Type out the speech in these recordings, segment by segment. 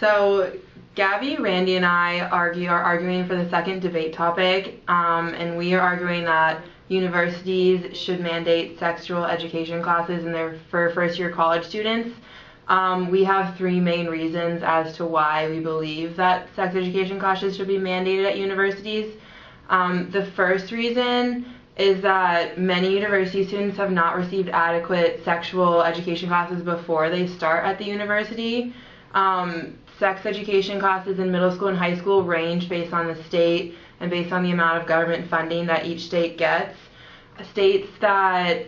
So Gabby, Randy, and I are arguing for the second debate topic, and we are arguing that universities should mandate sexual education classes for first-year college students. We have three main reasons as to why we believe that sex education classes should be mandated at universities. The first reason is that many university students have not received adequate sexual education classes before they start at the university. Sex education classes in middle school and high school range based on the state and based on the amount of government funding that each state gets. States that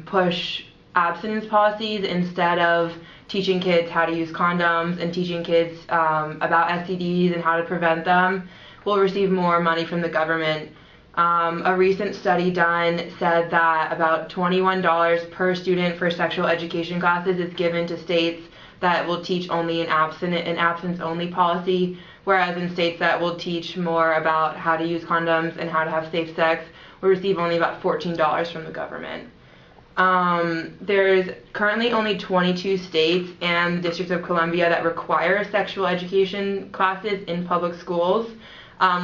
push abstinence policies instead of teaching kids how to use condoms and teaching kids about STDs and how to prevent them will receive more money from the government. A recent study done said that about $21 per student for sexual education classes is given to states that will teach only an abstinence-only policy, whereas in states that will teach more about how to use condoms and how to have safe sex will receive only about $14 from the government. There's currently only 22 states and the District of Columbia that require sexual education classes in public schools,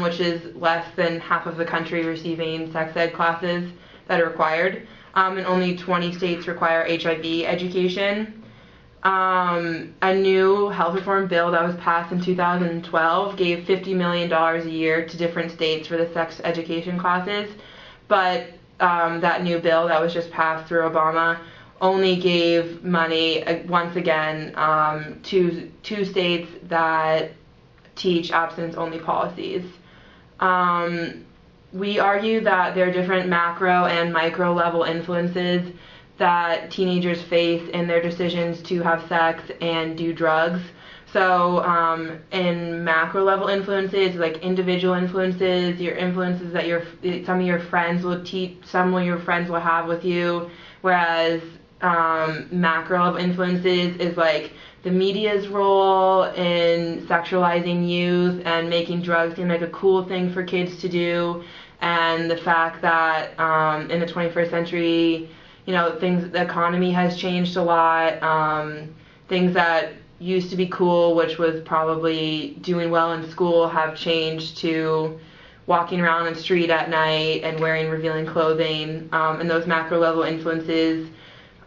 which is less than half of the country receiving sex ed classes that are required, and only 20 states require HIV education. A new health reform bill that was passed in 2012 gave $50 million a year to different states for the sex education classes, but that new bill that was just passed through Obama only gave money, once again, to two states that teach abstinence-only policies. We argue that there are different macro and micro level influences that teenagers face in their decisions to have sex and do drugs. So in macro level influences, like individual influences, your influences that some of your friends will teach, some of your friends will have with you, whereas macro level influences is like the media's role in sexualizing youth and making drugs seem like a cool thing for kids to do, and the fact that in the 21st century, you know, the economy has changed a lot. Things that used to be cool, which was probably doing well in school, have changed to walking around on the street at night and wearing revealing clothing. And those macro level influences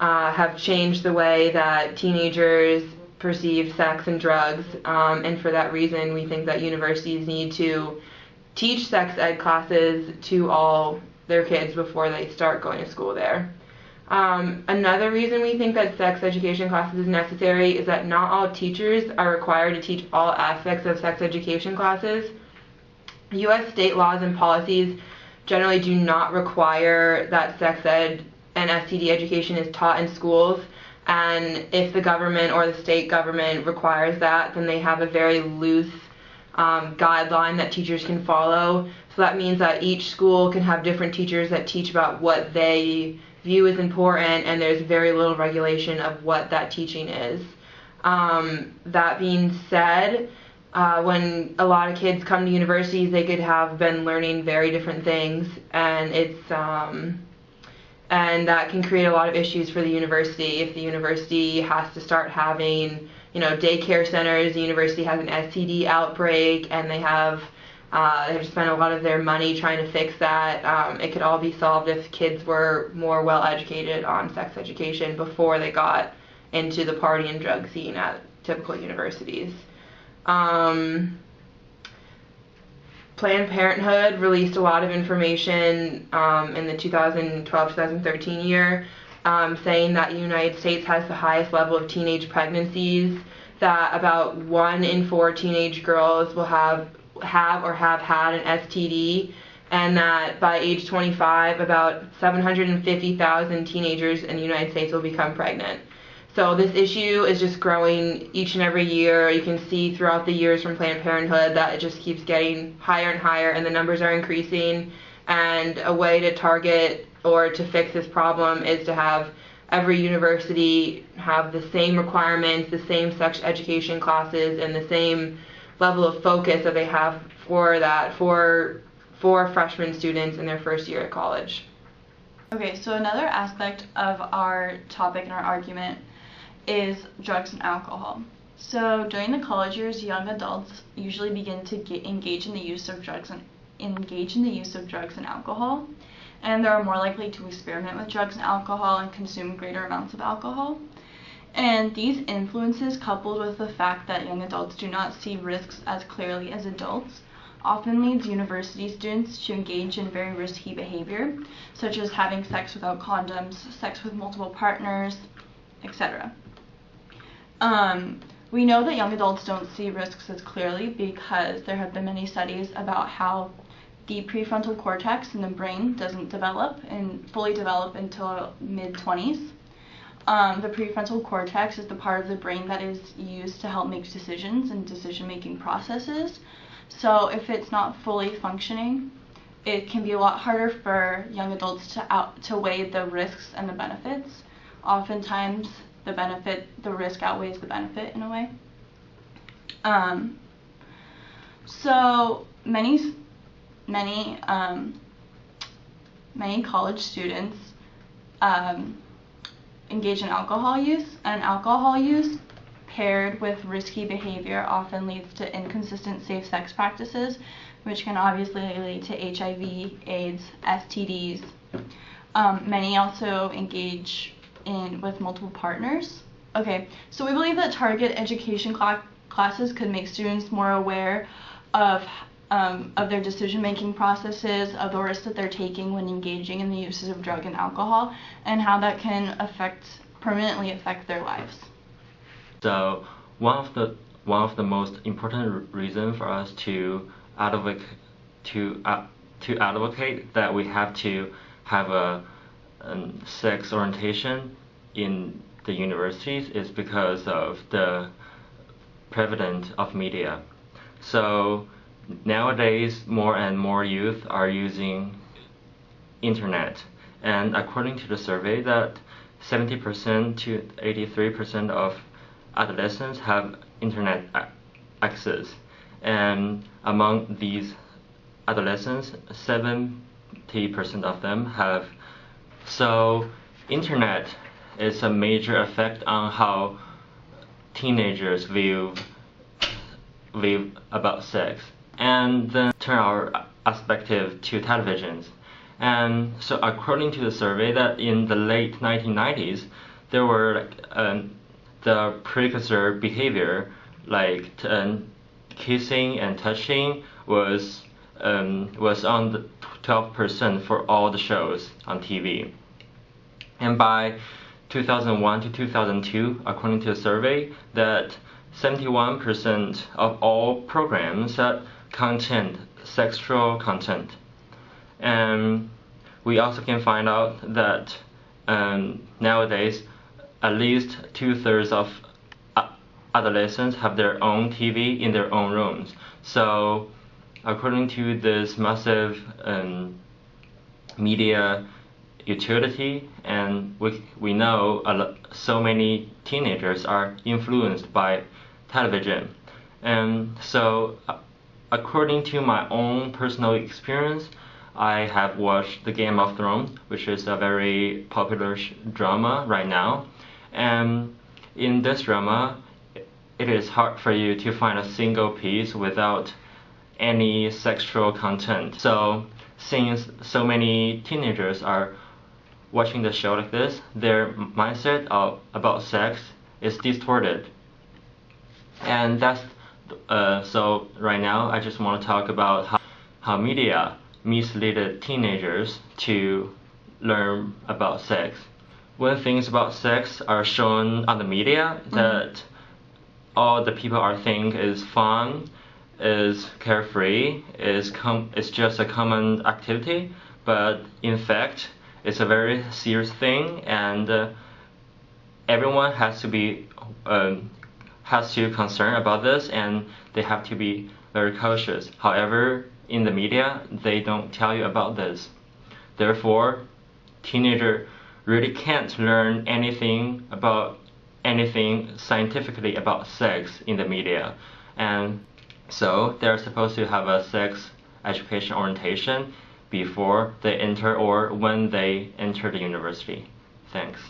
have changed the way that teenagers perceive sex and drugs. And for that reason, we think that universities need to teach sex ed classes to all their kids before they start going to school there. Another reason we think that sex education classes is necessary is that not all teachers are required to teach all aspects of sex education classes. U.S. state laws and policies generally do not require that sex ed and STD education is taught in schools, and if the government or the state government requires that, then they have a very loose guideline that teachers can follow. So that means that each school can have different teachers that teach about what they view as important, and there's very little regulation of what that teaching is. That being said, when a lot of kids come to universities, they could have been learning very different things, and and that can create a lot of issues for the university. If the university has to start having, you know, daycare centers, the university has an STD outbreak, and they have spent a lot of their money trying to fix that. It could all be solved if kids were more well educated on sex education before they got into the party and drug scene at typical universities. Planned Parenthood released a lot of information in the 2012-2013 year saying that the United States has the highest level of teenage pregnancies, that about 1 in 4 teenage girls will have or have had an STD, and that by age 25, about 750,000 teenagers in the United States will become pregnant. So this issue is just growing each and every year. You can see throughout the years from Planned Parenthood that it just keeps getting higher and higher, and the numbers are increasing. And a way to target or to fix this problem is to have every university have the same requirements, the same sex education classes, and the same level of focus that they have for that for freshman students in their first year at college. Okay, so another aspect of our topic and our argument is drugs and alcohol. So during the college years, young adults usually begin to engage in the use of drugs and alcohol, and they're more likely to experiment with drugs and alcohol and consume greater amounts of alcohol. And these influences, coupled with the fact that young adults do not see risks as clearly as adults, often leads university students to engage in very risky behavior, such as having sex without condoms, sex with multiple partners, etc. We know that young adults don't see risks as clearly because there have been many studies about how the prefrontal cortex in the brain doesn't fully develop until mid-20s. The prefrontal cortex is the part of the brain that is used to help make decisions and decision-making processes. So if it's not fully functioning, it can be a lot harder for young adults to weigh the risks and the benefits. Oftentimes, the risk outweighs the benefit in a way. So many college students engage in alcohol use, and alcohol use paired with risky behavior often leads to inconsistent safe sex practices, which can obviously lead to HIV, AIDS, STDs. Many also engage with multiple partners. Okay, so we believe that target education classes could make students more aware of their decision-making processes, of the risks that they're taking when engaging in the uses of drug and alcohol, and how that can permanently affect their lives. So one of the most important reasons for us to advocate that we have to have a sex orientation in the universities is because of the prevalence of media. So nowadays, more and more youth are using internet, and according to the survey, that 70% to 83% of adolescents have internet access, and among these adolescents, 70% of them have. So internet is a major effect on how teenagers view about sex, and then turn our perspective to televisions. And so according to the survey, that in the late 1990s, there were the precursor behavior like kissing and touching was on the 12% for all the shows on TV. And by 2001 to 2002, according to the survey, that 71% of all programs had sexual content. And we also can find out that nowadays, at least 2/3 of adolescents have their own TV in their own rooms. So according to this massive media utility, and we know so many teenagers are influenced by television. And so according to my own personal experience, I have watched the Game of Thrones, which is a very popular drama right now. And in this drama, it is hard for you to find a single piece without any sexual content. So since so many teenagers are watching the show like this, their mindset about sex is distorted. And that's so right now I just want to talk about how media misleaded teenagers to learn about sex. When things about sex are shown on the media, that all the people are think is fun, is carefree, is just a common activity, but in fact it's a very serious thing, and everyone has to concern about this, and they have to be very cautious. However, in the media, they don't tell you about this. Therefore, teenagers really can't learn anything scientifically about sex in the media. And so they're supposed to have a sex education orientation before they enter or when they enter the university. Thanks.